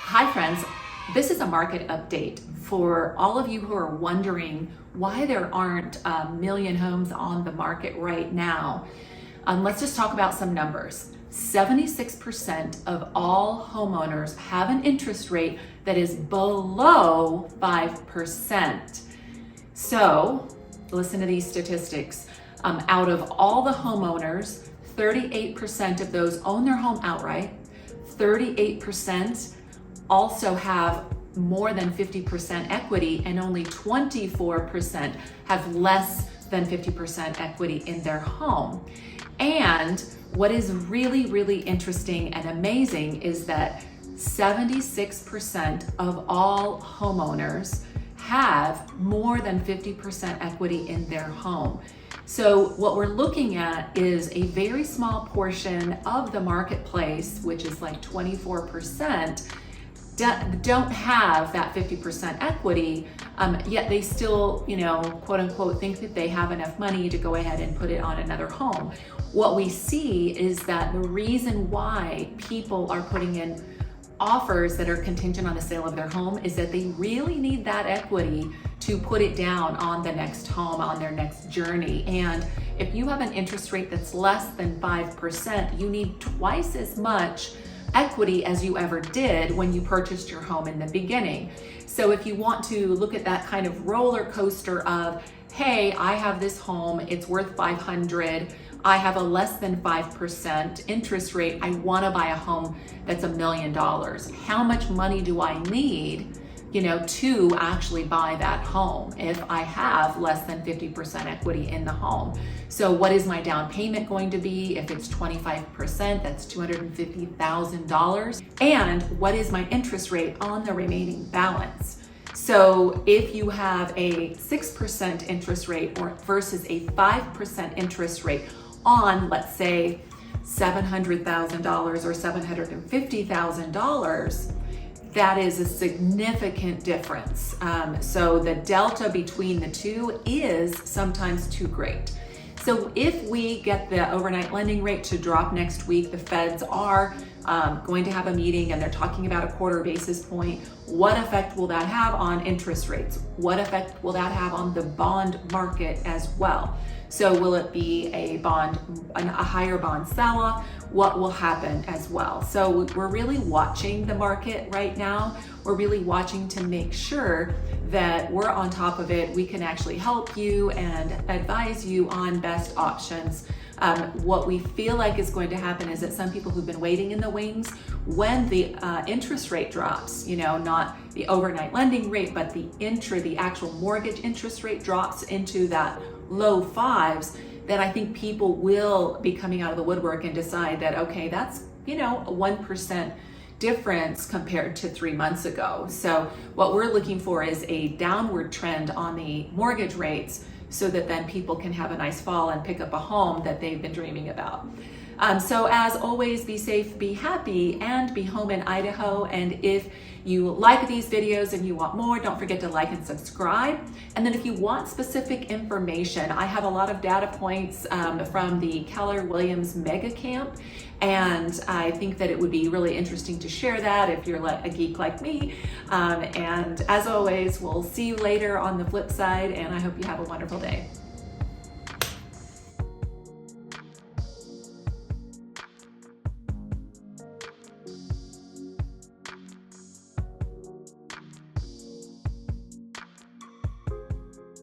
Hi friends, this is a market update for all of you who are wondering why there aren't a million homes on the market right now. Let's just talk about some numbers. 76% of all homeowners have an interest rate that is below 5%. So listen to these statistics. Out of all the homeowners, 38% of those own their home outright, 38% also have more than 50% equity, and only 24% have less than 50% equity in their home. And what is really, really interesting and amazing is that 76% of all homeowners have more than 50% equity in their home. So what we're looking at is a very small portion of the marketplace, which is like 24%, don't have that 50% equity, yet they still, quote unquote, think that they have enough money to go ahead and put it on another home. What we see is that the reason why people are putting in offers that are contingent on the sale of their home is that they really need that equity to put it down on the next home, on their next journey. And if you have an interest rate that's less than 5%, you need twice as much equity as you ever did when you purchased your home in the beginning. So if you want to look at that kind of roller coaster of, hey, I have this home, it's worth 500, I have a less than 5% interest rate, I want to buy a home that's $1 million. How much money do I need, to actually buy that home if I have less than 50% equity in the home? So what is my down payment going to be? If it's 25%, that's $250,000. And what is my interest rate on the remaining balance? So if you have a 6% interest rate versus a 5% interest rate on, let's say, $700,000 or $750,000, that is a significant difference. So the delta between the two is sometimes too great. So if we get the overnight lending rate to drop next week, the feds are going to have a meeting and they're talking about a quarter basis point. What effect will that have on interest rates? What effect will that have on the bond market as well? So will it be a higher bond sell-off? What will happen as well? So we're really watching the market right now. We're really watching to make sure that we're on top of it. We can actually help you and advise you on best options. What we feel like is going to happen is that some people who've been waiting in the wings, when the interest rate drops, not the overnight lending rate, but the actual mortgage interest rate drops into that low fives, then I think people will be coming out of the woodwork and decide that, okay, that's, a 1% difference compared to 3 months ago. So what we're looking for is a downward trend on the mortgage rates so that then people can have a nice fall and pick up a home that they've been dreaming about. So as always, be safe, be happy, and be home in Idaho. And if you like these videos and you want more, don't forget to like and subscribe. And then if you want specific information, I have a lot of data points from the Keller Williams Mega Camp. And I think that it would be really interesting to share that if you're a geek like me. And as always, we'll see you later on the flip side, and I hope you have a wonderful day.